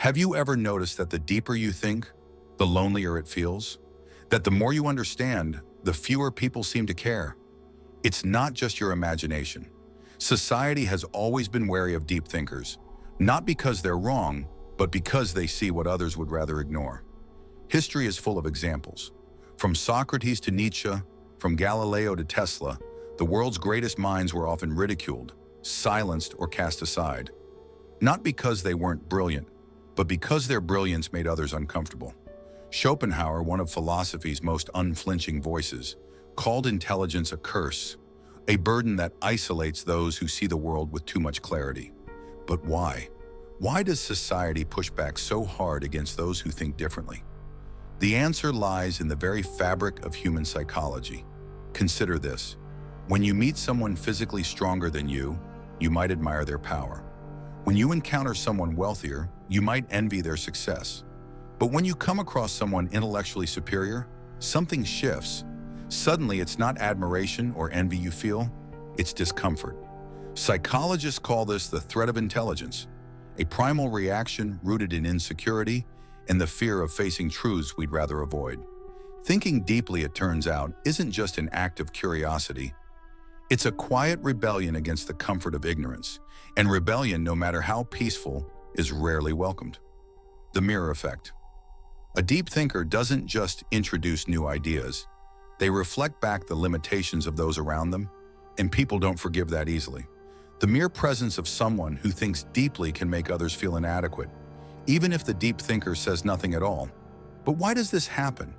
Have you ever noticed that the deeper you think, the lonelier it feels? That the more you understand, the fewer people seem to care? It's not just your imagination. Society has always been wary of deep thinkers, not because they're wrong, but because they see what others would rather ignore. History is full of examples. From Socrates to Nietzsche, from Galileo to Tesla, the world's greatest minds were often ridiculed, silenced, or cast aside. Not because they weren't brilliant, but because their brilliance made others uncomfortable. Schopenhauer, one of philosophy's most unflinching voices, called intelligence a curse, a burden that isolates those who see the world with too much clarity. But why? Why does society push back so hard against those who think differently? The answer lies in the very fabric of human psychology. Consider this. When you meet someone physically stronger than you might admire their power. When you encounter someone wealthier, you might envy their success. But when you come across someone intellectually superior, something shifts. Suddenly, it's not admiration or envy you feel, it's discomfort. Psychologists call this the threat of intelligence, a primal reaction rooted in insecurity and the fear of facing truths we'd rather avoid. Thinking deeply, it turns out, isn't just an act of curiosity. It's a quiet rebellion against the comfort of ignorance, and rebellion, no matter how peaceful, is rarely welcomed. The mirror effect. A deep thinker doesn't just introduce new ideas. They reflect back the limitations of those around them, and people don't forgive that easily. The mere presence of someone who thinks deeply can make others feel inadequate, even if the deep thinker says nothing at all. But why does this happen?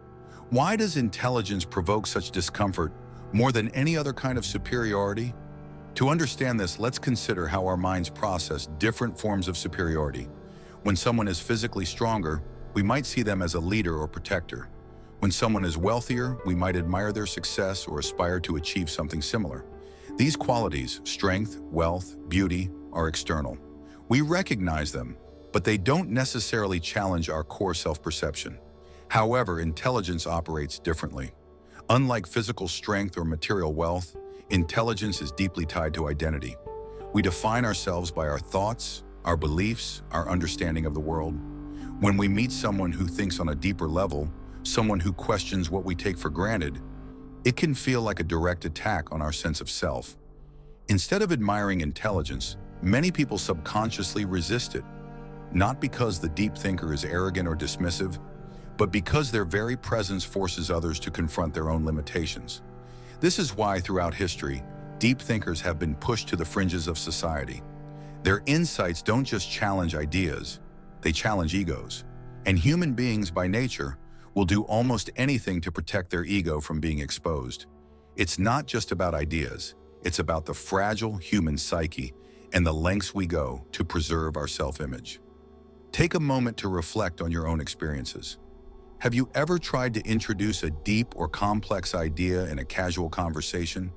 Why does intelligence provoke such discomfort more than any other kind of superiority? To understand this, let's consider how our minds process different forms of superiority. When someone is physically stronger, we might see them as a leader or protector. When someone is wealthier, we might admire their success or aspire to achieve something similar. These qualities, strength, wealth, beauty, are external. We recognize them, but they don't necessarily challenge our core self-perception. However, intelligence operates differently. Unlike physical strength or material wealth, intelligence is deeply tied to identity. We define ourselves by our thoughts, our beliefs, our understanding of the world. When we meet someone who thinks on a deeper level, someone who questions what we take for granted, it can feel like a direct attack on our sense of self. Instead of admiring intelligence, many people subconsciously resist it, not because the deep thinker is arrogant or dismissive, but because their very presence forces others to confront their own limitations. This is why throughout history, deep thinkers have been pushed to the fringes of society. Their insights don't just challenge ideas, they challenge egos. And human beings by nature will do almost anything to protect their ego from being exposed. It's not just about ideas, it's about the fragile human psyche and the lengths we go to preserve our self-image. Take a moment to reflect on your own experiences. Have you ever tried to introduce a deep or complex idea in a casual conversation,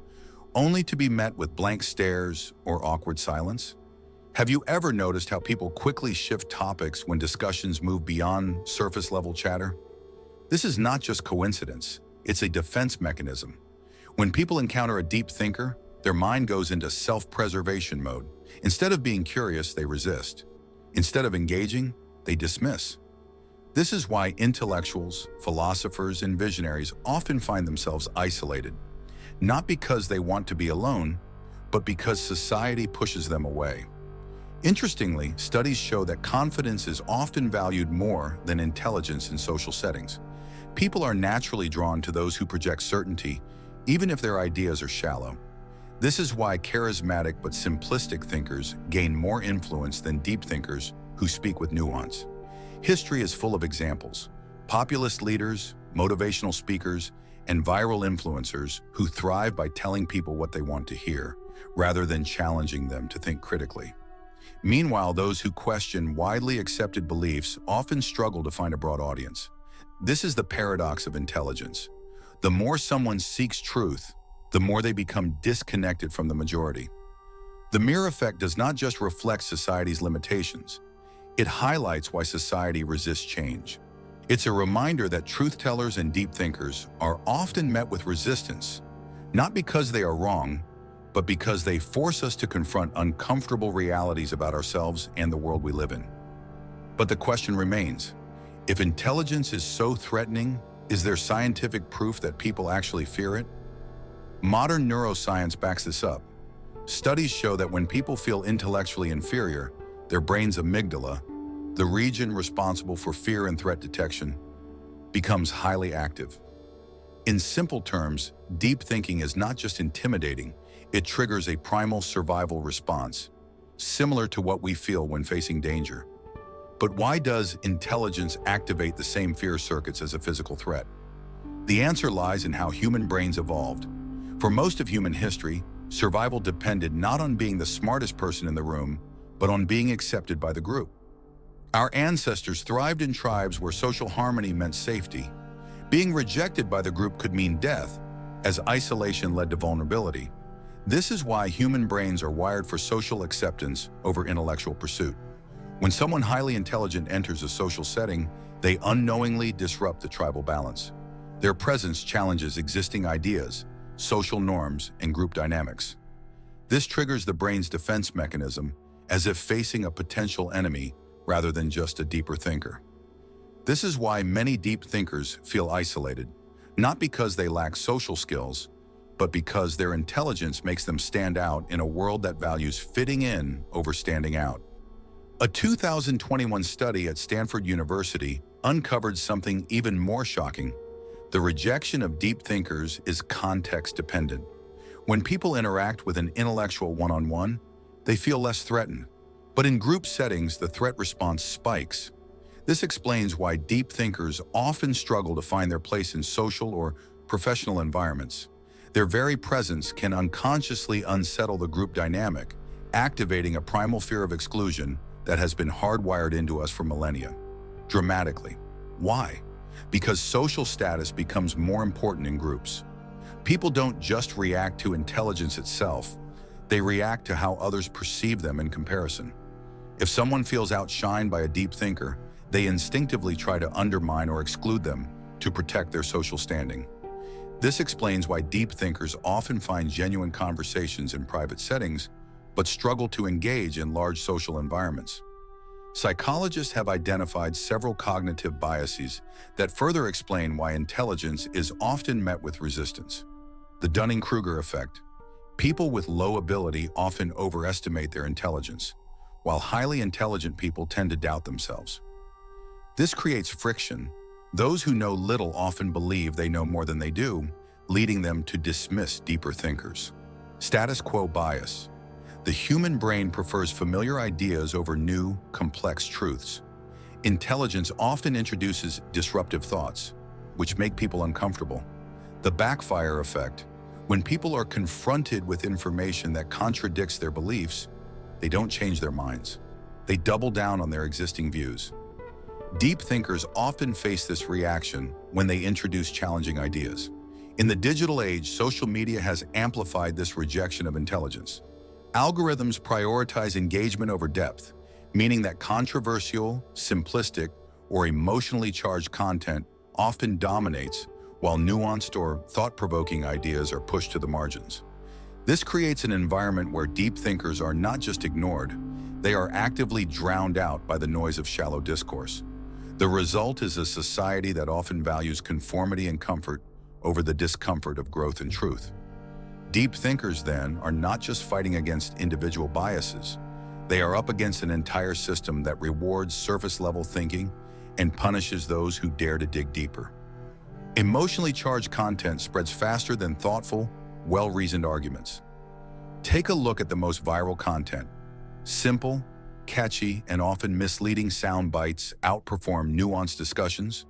only to be met with blank stares or awkward silence? Have you ever noticed how people quickly shift topics when discussions move beyond surface-level chatter? This is not just coincidence, it's a defense mechanism. When people encounter a deep thinker, their mind goes into self-preservation mode. Instead of being curious, they resist. Instead of engaging, they dismiss. This is why intellectuals, philosophers, and visionaries often find themselves isolated, not because they want to be alone, but because society pushes them away. Interestingly, studies show that confidence is often valued more than intelligence in social settings. People are naturally drawn to those who project certainty, even if their ideas are shallow. This is why charismatic but simplistic thinkers gain more influence than deep thinkers who speak with nuance. History is full of examples: populist leaders, motivational speakers, and viral influencers who thrive by telling people what they want to hear, rather than challenging them to think critically. Meanwhile, those who question widely accepted beliefs often struggle to find a broad audience. This is the paradox of intelligence. The more someone seeks truth, the more they become disconnected from the majority. The mirror effect does not just reflect society's limitations. It highlights why society resists change. It's a reminder that truth-tellers and deep thinkers are often met with resistance, not because they are wrong, but because they force us to confront uncomfortable realities about ourselves and the world we live in. But the question remains, if intelligence is so threatening, is there scientific proof that people actually fear it? Modern neuroscience backs this up. Studies show that when people feel intellectually inferior, their brain's amygdala, the region responsible for fear and threat detection, becomes highly active. In simple terms, deep thinking is not just intimidating, it triggers a primal survival response, similar to what we feel when facing danger. But why does intelligence activate the same fear circuits as a physical threat? The answer lies in how human brains evolved. For most of human history, survival depended not on being the smartest person in the room, but on being accepted by the group. Our ancestors thrived in tribes where social harmony meant safety. Being rejected by the group could mean death, as isolation led to vulnerability. This is why human brains are wired for social acceptance over intellectual pursuit. When someone highly intelligent enters a social setting, they unknowingly disrupt the tribal balance. Their presence challenges existing ideas, social norms, and group dynamics. This triggers the brain's defense mechanism, as if facing a potential enemy rather than just a deeper thinker. This is why many deep thinkers feel isolated, not because they lack social skills, but because their intelligence makes them stand out in a world that values fitting in over standing out. A 2021 study at Stanford University uncovered something even more shocking. The rejection of deep thinkers is context-dependent. When people interact with an intellectual one-on-one, they feel less threatened. But in group settings, the threat response spikes. This explains why deep thinkers often struggle to find their place in social or professional environments. Their very presence can unconsciously unsettle the group dynamic, activating a primal fear of exclusion that has been hardwired into us for millennia. Dramatically. Why? Because social status becomes more important in groups. People don't just react to intelligence itself, they react to how others perceive them in comparison. If someone feels outshined by a deep thinker, they instinctively try to undermine or exclude them to protect their social standing. This explains why deep thinkers often find genuine conversations in private settings, but struggle to engage in large social environments. Psychologists have identified several cognitive biases that further explain why intelligence is often met with resistance. The Dunning-Kruger effect. People with low ability often overestimate their intelligence, while highly intelligent people tend to doubt themselves. This creates friction. Those who know little often believe they know more than they do, leading them to dismiss deeper thinkers. Status quo bias. The human brain prefers familiar ideas over new, complex truths. Intelligence often introduces disruptive thoughts, which make people uncomfortable. The backfire effect. When people are confronted with information that contradicts their beliefs, they don't change their minds. They double down on their existing views. Deep thinkers often face this reaction when they introduce challenging ideas. In the digital age, social media has amplified this rejection of intelligence. Algorithms prioritize engagement over depth, meaning that controversial, simplistic, or emotionally charged content often dominates, while nuanced or thought-provoking ideas are pushed to the margins. This creates an environment where deep thinkers are not just ignored, they are actively drowned out by the noise of shallow discourse. The result is a society that often values conformity and comfort over the discomfort of growth and truth. Deep thinkers, then, are not just fighting against individual biases. They are up against an entire system that rewards surface-level thinking and punishes those who dare to dig deeper. Emotionally charged content spreads faster than thoughtful, well-reasoned arguments. Take a look at the most viral content. Simple, catchy, and often misleading sound bites outperform nuanced discussions.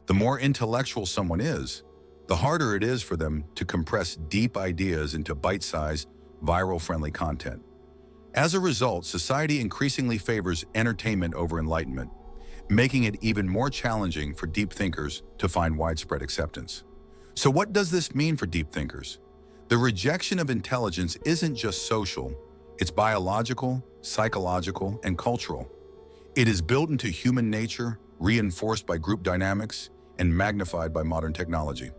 The more intellectual someone is, the harder it is for them to compress deep ideas into bite-sized, viral-friendly content. As a result, society increasingly favors entertainment over enlightenment, making it even more challenging for deep thinkers to find widespread acceptance. So what does this mean for deep thinkers? The rejection of intelligence isn't just social, it's biological, psychological, and cultural. It is built into human nature, reinforced by group dynamics, and magnified by modern technology.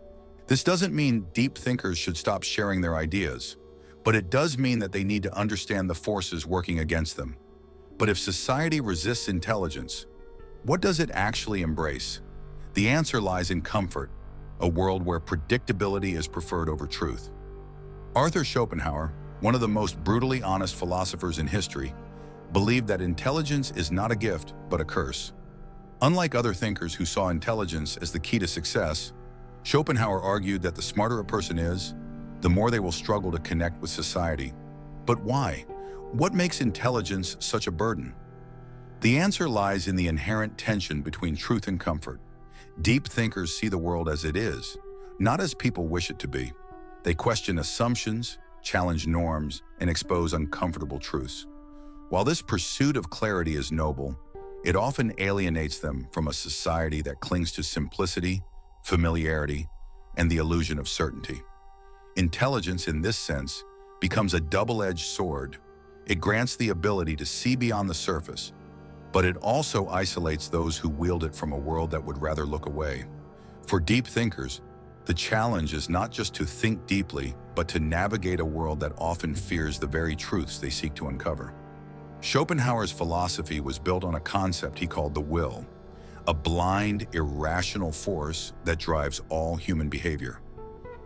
This doesn't mean deep thinkers should stop sharing their ideas, but it does mean that they need to understand the forces working against them. But if society resists intelligence, What does it actually embrace? The answer lies in comfort, a world where predictability is preferred over truth. Arthur Schopenhauer, one of the most brutally honest philosophers in history, believed that intelligence is not a gift, but a curse. Unlike other thinkers who saw intelligence as the key to success, Schopenhauer argued that the smarter a person is, the more they will struggle to connect with society. But why? What makes intelligence such a burden? The answer lies in the inherent tension between truth and comfort. Deep thinkers see the world as it is, not as people wish it to be. They question assumptions, challenge norms, and expose uncomfortable truths. While this pursuit of clarity is noble, it often alienates them from a society that clings to simplicity, familiarity, and the illusion of certainty. Intelligence, in this sense, becomes a double-edged sword. It grants the ability to see beyond the surface, but it also isolates those who wield it from a world that would rather look away. For deep thinkers, the challenge is not just to think deeply, but to navigate a world that often fears the very truths they seek to uncover. Schopenhauer's philosophy was built on a concept he called the will, a blind, irrational force that drives all human behavior.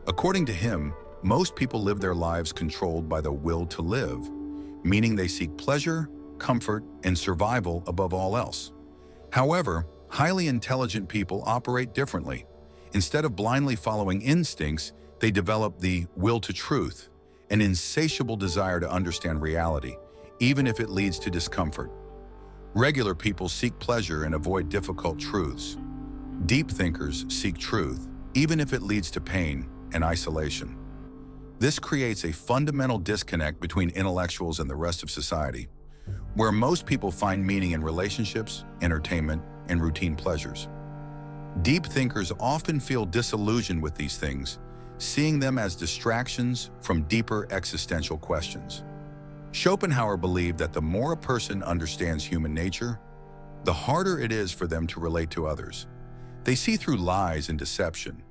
According to him, most people live their lives controlled by the will to live, meaning they seek pleasure, comfort, and survival above all else. However, highly intelligent people operate differently. Instead of blindly following instincts, they develop the will to truth, an insatiable desire to understand reality, even if it leads to discomfort. Regular people seek pleasure and avoid difficult truths. Deep thinkers seek truth, even if it leads to pain and isolation. This creates a fundamental disconnect between intellectuals and the rest of society, where most people find meaning in relationships, entertainment, and routine pleasures. Deep thinkers often feel disillusioned with these things, seeing them as distractions from deeper existential questions. Schopenhauer believed that the more a person understands human nature, the harder it is for them to relate to others. They see through lies and deception.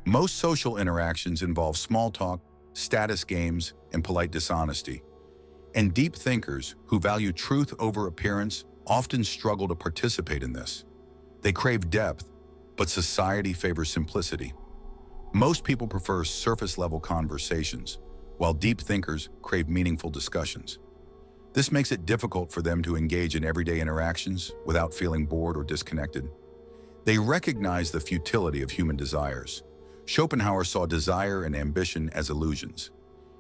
Most social interactions involve small talk, status games, and polite dishonesty. And deep thinkers who value truth over appearance often struggle to participate in this. They crave depth, but society favors simplicity. Most people prefer surface-level conversations, while deep thinkers crave meaningful discussions. This makes it difficult for them to engage in everyday interactions without feeling bored or disconnected. They recognize the futility of human desires. Schopenhauer saw desire and ambition as illusions.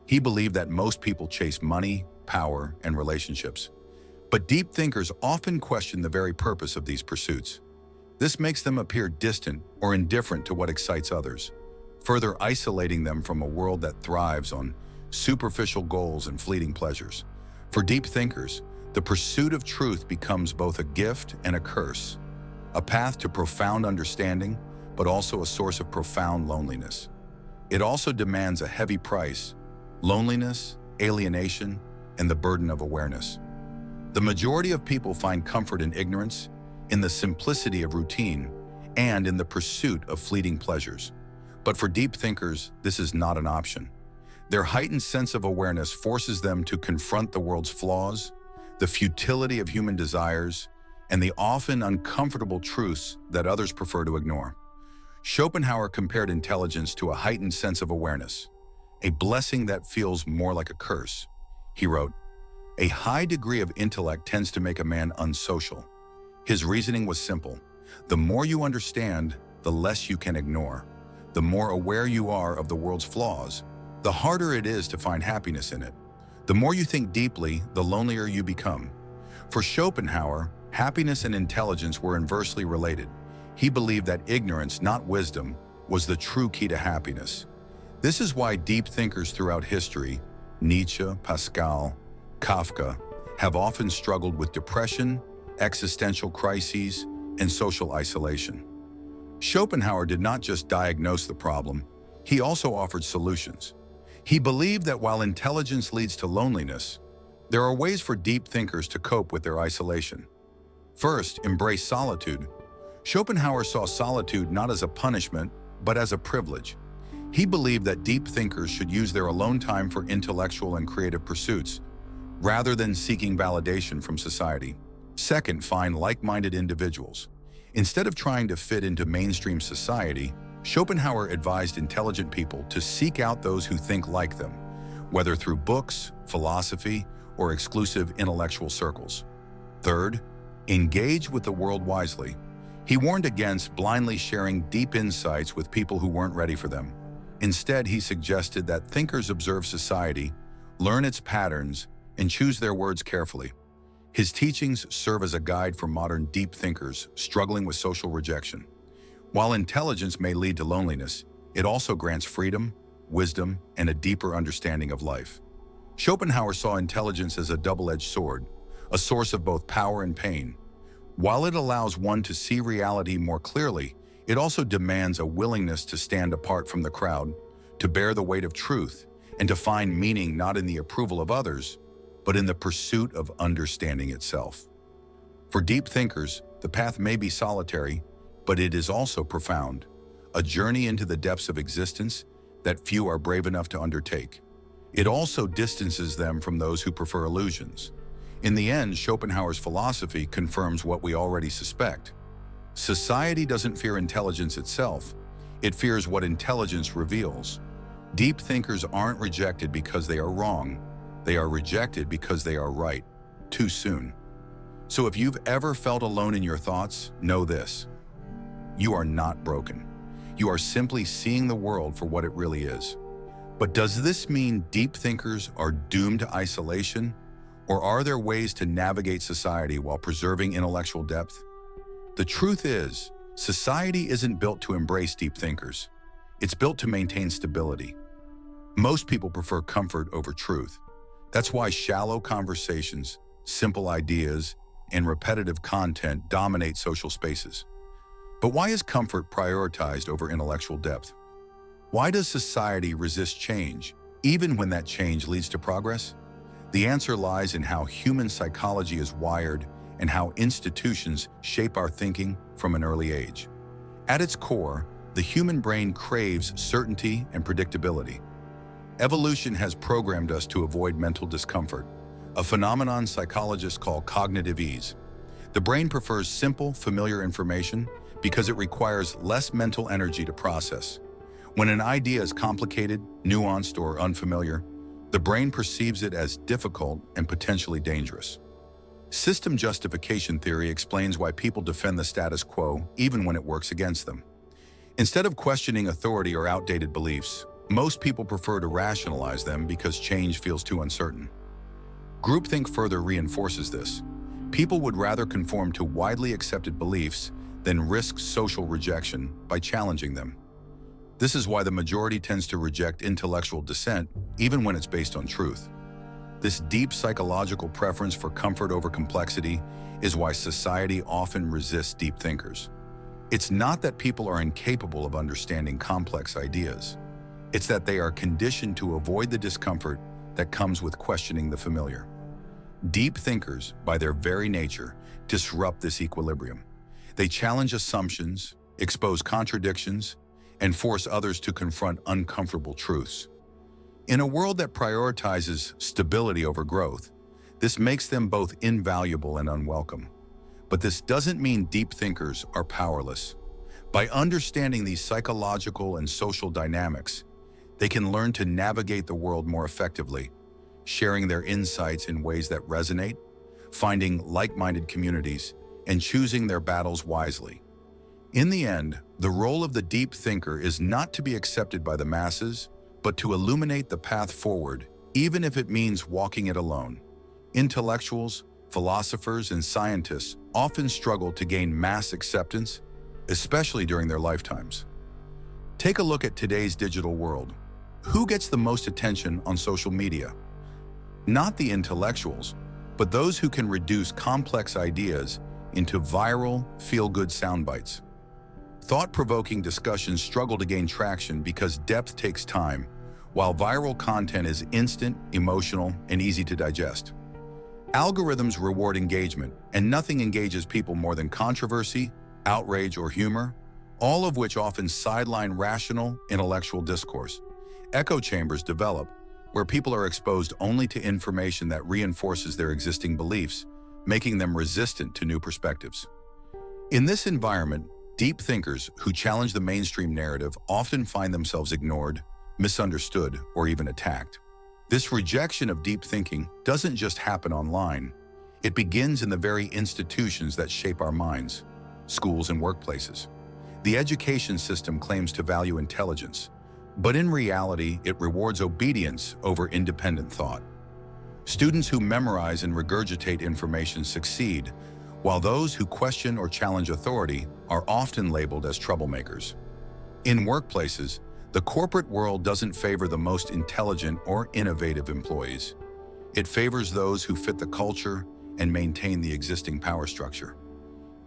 He believed that most people chase money, power, and relationships. But deep thinkers often question the very purpose of these pursuits. This makes them appear distant or indifferent to what excites others, further isolating them from a world that thrives on superficial goals and fleeting pleasures. For deep thinkers, the pursuit of truth becomes both a gift and a curse, a path to profound understanding, but also a source of profound loneliness. It also demands a heavy price: loneliness, alienation, and the burden of awareness. The majority of people find comfort in ignorance, in the simplicity of routine, and in the pursuit of fleeting pleasures. But for deep thinkers, this is not an option. Their heightened sense of awareness forces them to confront the world's flaws, the futility of human desires, and the often uncomfortable truths that others prefer to ignore. Schopenhauer compared intelligence to a heightened sense of awareness, a blessing that feels more like a curse. He wrote, "A high degree of intellect tends to make a man unsocial." His reasoning was simple. The more you understand, the less you can ignore. The more aware you are of the world's flaws, the harder it is to find happiness in it. The more you think deeply, the lonelier you become. For Schopenhauer, happiness and intelligence were inversely related. He believed that ignorance, not wisdom, was the true key to happiness. This is why deep thinkers throughout history, Nietzsche, Pascal, Kafka, have often struggled with depression, existential crises, and social isolation. Schopenhauer did not just diagnose the problem, he also offered solutions. He believed that while intelligence leads to loneliness, there are ways for deep thinkers to cope with their isolation. First, embrace solitude. Schopenhauer saw solitude not as a punishment, but as a privilege. He believed that deep thinkers should use their alone time for intellectual and creative pursuits, rather than seeking validation from society. Second, find like-minded individuals. Instead of trying to fit into mainstream society, Schopenhauer advised intelligent people to seek out those who think like them, whether through books, philosophy, or exclusive intellectual circles. Third, engage with the world wisely. He warned against blindly sharing deep insights with people who weren't ready for them. Instead, he suggested that thinkers observe society, learn its patterns, and choose their words carefully. His teachings serve as a guide for modern deep thinkers struggling with social rejection. While intelligence may lead to loneliness, it also grants freedom, wisdom, and a deeper understanding of life. Schopenhauer saw intelligence as a double-edged sword, a source of both power and pain. While it allows one to see reality more clearly, it also demands a willingness to stand apart from the crowd, to bear the weight of truth, and to find meaning not in the approval of others, but in the pursuit of understanding itself. For deep thinkers, the path may be solitary, but it is also profound, a journey into the depths of existence that few are brave enough to undertake. It also distances them from those who prefer illusions. In the end, Schopenhauer's philosophy confirms what we already suspect. Society doesn't fear intelligence itself, it fears what intelligence reveals. Deep thinkers aren't rejected because they are wrong, they are rejected because they are right, too soon. So if you've ever felt alone in your thoughts, know this: you are not broken. You are simply seeing the world for what it really is. But does this mean deep thinkers are doomed to isolation? Or are there ways to navigate society while preserving intellectual depth? The truth is, society isn't built to embrace deep thinkers. It's built to maintain stability. Most people prefer comfort over truth. That's why shallow conversations, simple ideas, and repetitive content dominate social spaces. But why is comfort prioritized over intellectual depth? Why does society resist change, even when that change leads to progress? The answer lies in how human psychology is wired and how institutions shape our thinking from an early age. At its core, the human brain craves certainty and predictability. Evolution has programmed us to avoid mental discomfort, a phenomenon psychologists call cognitive ease. The brain prefers simple, familiar information because it requires less mental energy to process. When an idea is complicated, nuanced, or unfamiliar, the brain perceives it as difficult and potentially dangerous. System justification theory explains why people defend the status quo even when it works against them. Instead of questioning authority or outdated beliefs, most people prefer to rationalize them because change feels too uncertain. Groupthink further reinforces this. People would rather conform to widely accepted beliefs than risk social rejection by challenging them. This is why the majority tends to reject intellectual dissent, even when it's based on truth. This deep psychological preference for comfort over complexity is why society often resists deep thinkers. It's not that people are incapable of understanding complex ideas. It's that they are conditioned to avoid the discomfort that comes with questioning the familiar. Deep thinkers, by their very nature, disrupt this equilibrium. They challenge assumptions, expose contradictions, and force others to confront uncomfortable truths. In a world that prioritizes stability over growth, this makes them both invaluable and unwelcome. But this doesn't mean deep thinkers are powerless. By understanding these psychological and social dynamics, they can learn to navigate the world more effectively, sharing their insights in ways that resonate, finding like-minded communities, and choosing their battles wisely. In the end, the role of the deep thinker is not to be accepted by the masses, but to illuminate the path forward, even if it means walking it alone. Intellectuals, philosophers, and scientists often struggle to gain mass acceptance, especially during their lifetimes. Take a look at today's digital world. Who gets the most attention on social media? Not the intellectuals, but those who can reduce complex ideas into viral, feel-good sound bites. Thought-provoking discussions struggle to gain traction because depth takes time, while viral content is instant, emotional, and easy to digest. Algorithms reward engagement, and nothing engages people more than controversy, outrage, or humor, all of which often sideline rational, intellectual discourse. Echo chambers develop, where people are exposed only to information that reinforces their existing beliefs, making them resistant to new perspectives. In this environment, deep thinkers who challenge the mainstream narrative often find themselves ignored, misunderstood, or even attacked. This rejection of deep thinking doesn't just happen online. It begins in the very institutions that shape our minds, schools and workplaces. The education system claims to value intelligence, but in reality, it rewards obedience over independent thought. Students who memorize and regurgitate information succeed, while those who question or challenge authority are often labeled as troublemakers. In workplaces, the corporate world doesn't favor the most intelligent or innovative employees. It favors those who fit the culture and maintain the existing power structure.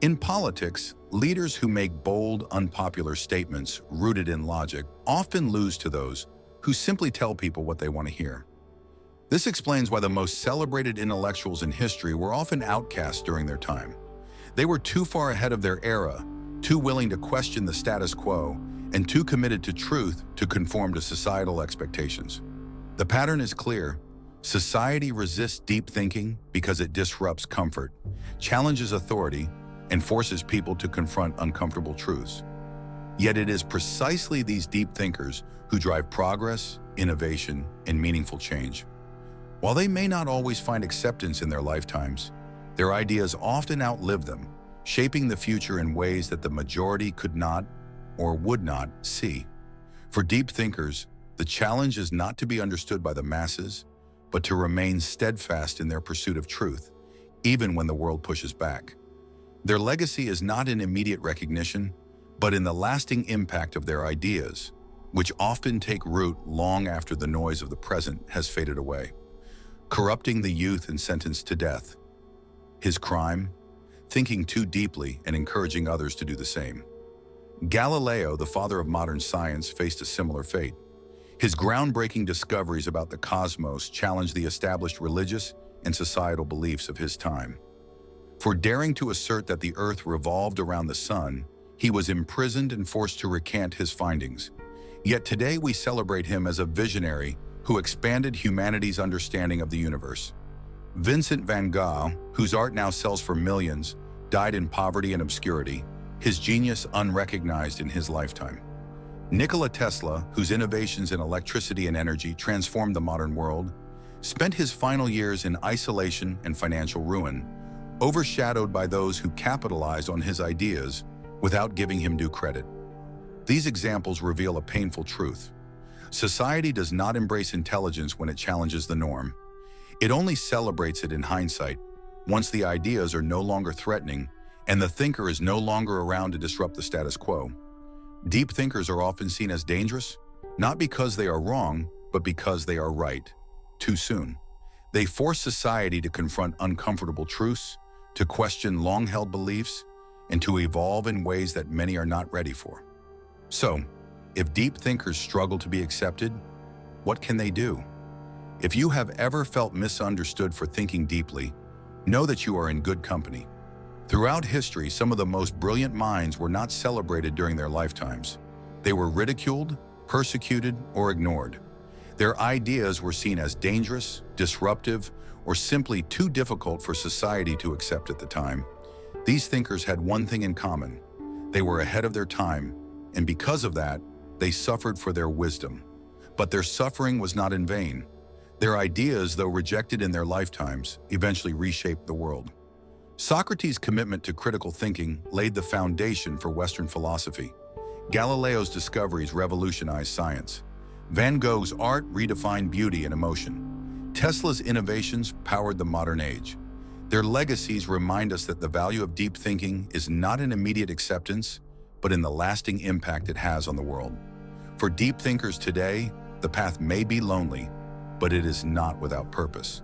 In politics, leaders who make bold, unpopular statements rooted in logic often lose to those who simply tell people what they want to hear. This explains why the most celebrated intellectuals in history were often outcast during their time. They were too far ahead of their era, too willing to question the status quo, and too committed to truth to conform to societal expectations. The pattern is clear. Society resists deep thinking because it disrupts comfort, challenges authority, and forces people to confront uncomfortable truths. Yet it is precisely these deep thinkers who drive progress, innovation, and meaningful change. While they may not always find acceptance in their lifetimes, their ideas often outlive them, shaping the future in ways that the majority could not or would not see. For deep thinkers, the challenge is not to be understood by the masses, but to remain steadfast in their pursuit of truth, even when the world pushes back. Their legacy is not in immediate recognition, but in the lasting impact of their ideas, which often take root long after the noise of the present has faded away. Corrupting the youth and sentenced to death. His crime? Thinking too deeply and encouraging others to do the same. Galileo, the father of modern science, faced a similar fate. His groundbreaking discoveries about the cosmos challenged the established religious and societal beliefs of his time. For daring to assert that the Earth revolved around the sun, he was imprisoned and forced to recant his findings. Yet today we celebrate him as a visionary who expanded humanity's understanding of the universe. Vincent van Gogh, whose art now sells for millions, died in poverty and obscurity, his genius unrecognized in his lifetime. Nikola Tesla, whose innovations in electricity and energy transformed the modern world, spent his final years in isolation and financial ruin, overshadowed by those who capitalized on his ideas without giving him due credit. These examples reveal a painful truth. Society does not embrace intelligence when it challenges the norm. It only celebrates it in hindsight, once the ideas are no longer threatening and the thinker is no longer around to disrupt the status quo. Deep thinkers are often seen as dangerous, not because they are wrong, but because they are right, too soon. They force society to confront uncomfortable truths, to question long-held beliefs, and to evolve in ways that many are not ready for. So, if deep thinkers struggle to be accepted, what can they do? If you have ever felt misunderstood for thinking deeply, know that you are in good company. Throughout history, some of the most brilliant minds were not celebrated during their lifetimes. They were ridiculed, persecuted, or ignored. Their ideas were seen as dangerous, disruptive, or simply too difficult for society to accept at the time. These thinkers had one thing in common. They were ahead of their time, and because of that, they suffered for their wisdom. But their suffering was not in vain. Their ideas, though rejected in their lifetimes, eventually reshaped the world. Socrates' commitment to critical thinking laid the foundation for Western philosophy. Galileo's discoveries revolutionized science. Van Gogh's art redefined beauty and emotion. Tesla's innovations powered the modern age. Their legacies remind us that the value of deep thinking is not in immediate acceptance, but in the lasting impact it has on the world. For deep thinkers today, the path may be lonely, but it is not without purpose.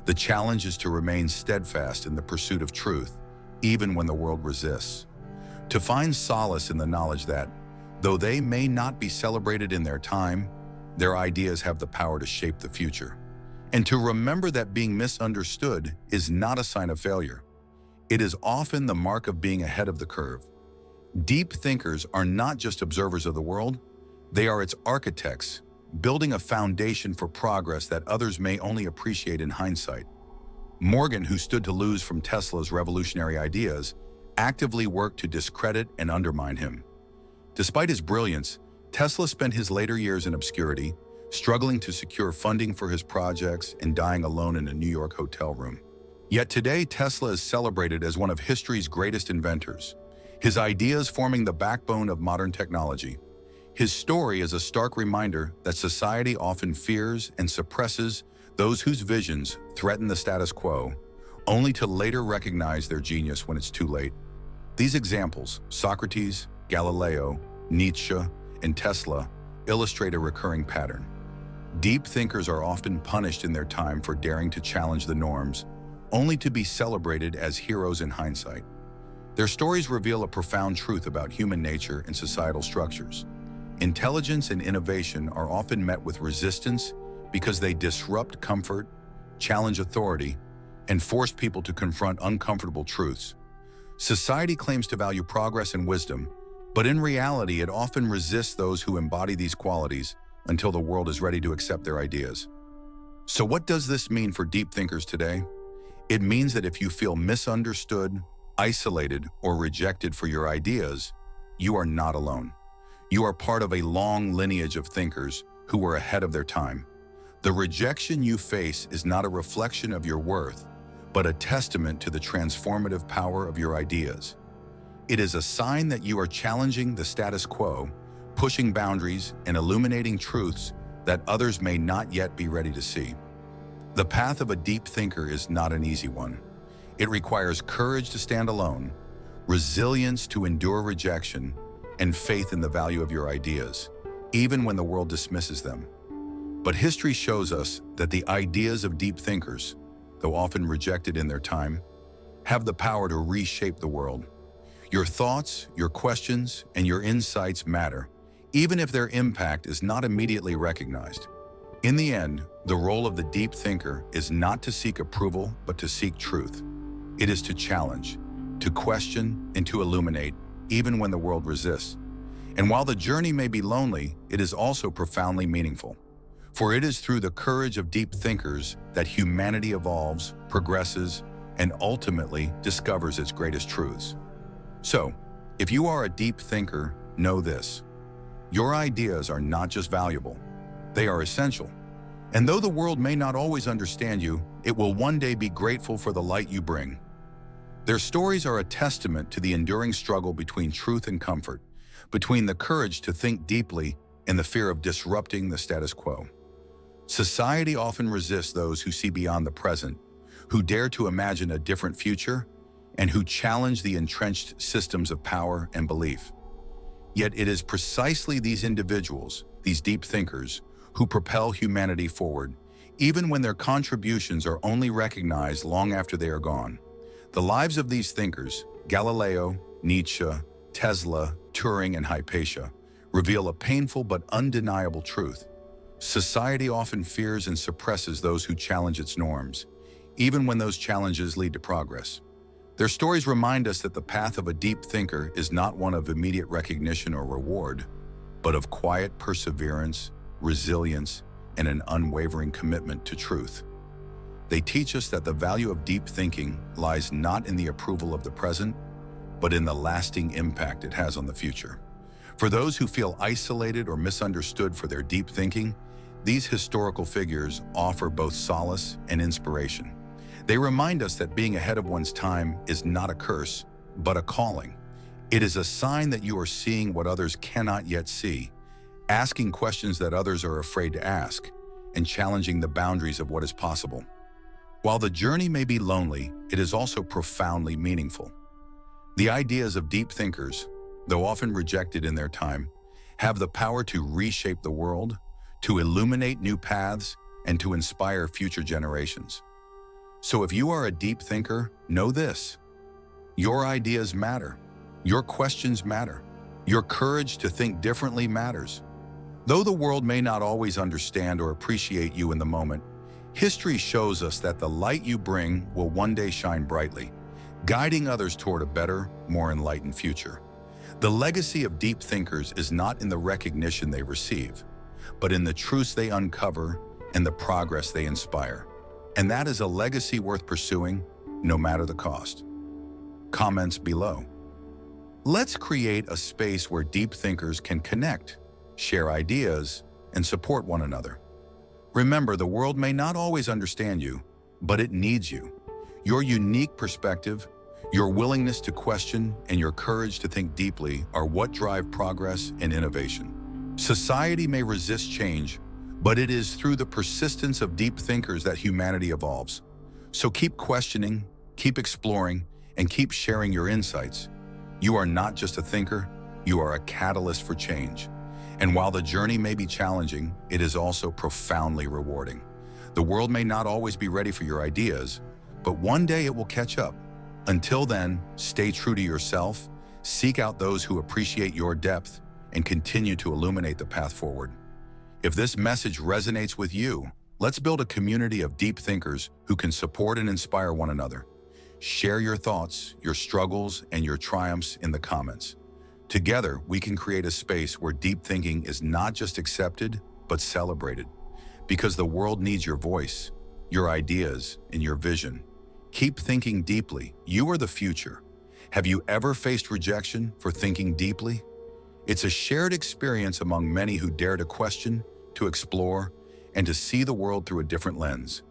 The challenge is to remain steadfast in the pursuit of truth, even when the world resists. To find solace in the knowledge that, though they may not be celebrated in their time, their ideas have the power to shape the future. And to remember that being misunderstood is not a sign of failure. It is often the mark of being ahead of the curve. Deep thinkers are not just observers of the world, they are its architects, building a foundation for progress that others may only appreciate in hindsight. Morgan, who stood to lose from Tesla's revolutionary ideas, actively worked to discredit and undermine him. Despite his brilliance, Tesla spent his later years in obscurity, struggling to secure funding for his projects and dying alone in a New York hotel room. Yet today, Tesla is celebrated as one of history's greatest inventors, his ideas forming the backbone of modern technology. His story is a stark reminder that society often fears and suppresses those whose visions threaten the status quo, only to later recognize their genius when it's too late. These examples, Socrates, Galileo, Nietzsche, and Tesla, illustrate a recurring pattern. Deep thinkers are often punished in their time for daring to challenge the norms, only to be celebrated as heroes in hindsight. Their stories reveal a profound truth about human nature and societal structures. Intelligence and innovation are often met with resistance because they disrupt comfort, challenge authority, and force people to confront uncomfortable truths. Society claims to value progress and wisdom, but in reality, it often resists those who embody these qualities until the world is ready to accept their ideas. So what does this mean for deep thinkers today? It means that if you feel misunderstood, isolated, or rejected for your ideas, you are not alone. You are part of a long lineage of thinkers who were ahead of their time. The rejection you face is not a reflection of your worth, but a testament to the transformative power of your ideas. It is a sign that you are challenging the status quo, pushing boundaries, and illuminating truths that others may not yet be ready to see. The path of a deep thinker is not an easy one. It requires courage to stand alone, resilience to endure rejection, and faith in the value of your ideas, even when the world dismisses them. But history shows us that the ideas of deep thinkers, though often rejected in their time, have the power to reshape the world. Your thoughts, your questions, and your insights matter, even if their impact is not immediately recognized. In the end, the role of the deep thinker is not to seek approval, but to seek truth. It is to challenge, to question, and to illuminate, even when the world resists. And while the journey may be lonely, it is also profoundly meaningful. For it is through the courage of deep thinkers that humanity evolves, progresses, and ultimately discovers its greatest truths. So, if you are a deep thinker, know this. Your ideas are not just valuable, they are essential. And though the world may not always understand you, it will one day be grateful for the light you bring. Their stories are a testament to the enduring struggle between truth and comfort, between the courage to think deeply and the fear of disrupting the status quo. Society often resists those who see beyond the present, who dare to imagine a different future, and who challenge the entrenched systems of power and belief. Yet it is precisely these individuals, these deep thinkers, who propel humanity forward, even when their contributions are only recognized long after they are gone. The lives of these thinkers, Galileo, Nietzsche, Tesla, Turing, and Hypatia, reveal a painful but undeniable truth. Society often fears and suppresses those who challenge its norms, even when those challenges lead to progress. Their stories remind us that the path of a deep thinker is not one of immediate recognition or reward, but of quiet perseverance, resilience, and an unwavering commitment to truth. They teach us that the value of deep thinking lies not in the approval of the present, but in the lasting impact it has on the future. For those who feel isolated or misunderstood for their deep thinking, these historical figures offer both solace and inspiration. They remind us that being ahead of one's time is not a curse, but a calling. It is a sign that you are seeing what others cannot yet see, asking questions that others are afraid to ask, and challenging the boundaries of what is possible. While the journey may be lonely, it is also profoundly meaningful. The ideas of deep thinkers, though often rejected in their time, have the power to reshape the world, to illuminate new paths, and to inspire future generations. So if you are a deep thinker, know this. Your ideas matter. Your questions matter. Your courage to think differently matters. Though the world may not always understand or appreciate you in the moment, history shows us that the light you bring will one day shine brightly, guiding others toward a better, more enlightened future. The legacy of deep thinkers is not in the recognition they receive, but in the truths they uncover and the progress they inspire. And that is a legacy worth pursuing, no matter the cost. Comments below. Let's create a space where deep thinkers can connect, share ideas, and support one another. Remember, the world may not always understand you, but it needs you. Your unique perspective, your willingness to question, and your courage to think deeply are what drive progress and innovation. Society may resist change, but it is through the persistence of deep thinkers that humanity evolves. So keep questioning, keep exploring, and keep sharing your insights. You are not just a thinker, you are a catalyst for change. And while the journey may be challenging, it is also profoundly rewarding. The world may not always be ready for your ideas, but one day it will catch up. Until then, stay true to yourself, seek out those who appreciate your depth, and continue to illuminate the path forward. If this message resonates with you, let's build a community of deep thinkers who can support and inspire one another. Share your thoughts, your struggles, and your triumphs in the comments. Together, we can create a space where deep thinking is not just accepted, but celebrated. Because the world needs your voice, your ideas, and your vision. Keep thinking deeply. You are the future. Have you ever faced rejection for thinking deeply? It's a shared experience among many who dare to question, to explore, and to see the world through a different lens.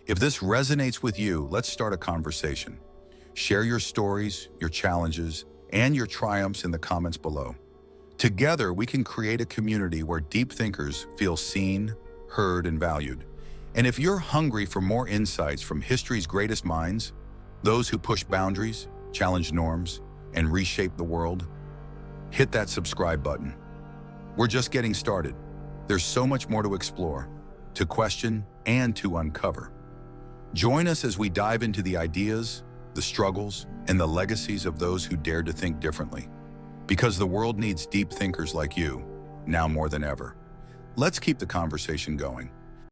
If this resonates with you, let's start a conversation. Share your stories, your challenges, and your triumphs in the comments below. Together, we can create a community where deep thinkers feel seen, heard, and valued. And if you're hungry for more insights from history's greatest minds, those who push boundaries, challenge norms, and reshape the world, hit that subscribe button. We're just getting started. There's so much more to explore, to question, and to uncover. Join us as we dive into the ideas, the struggles, and the legacies of those who dared to think differently. Because the world needs deep thinkers like you, now more than ever. Let's keep the conversation going.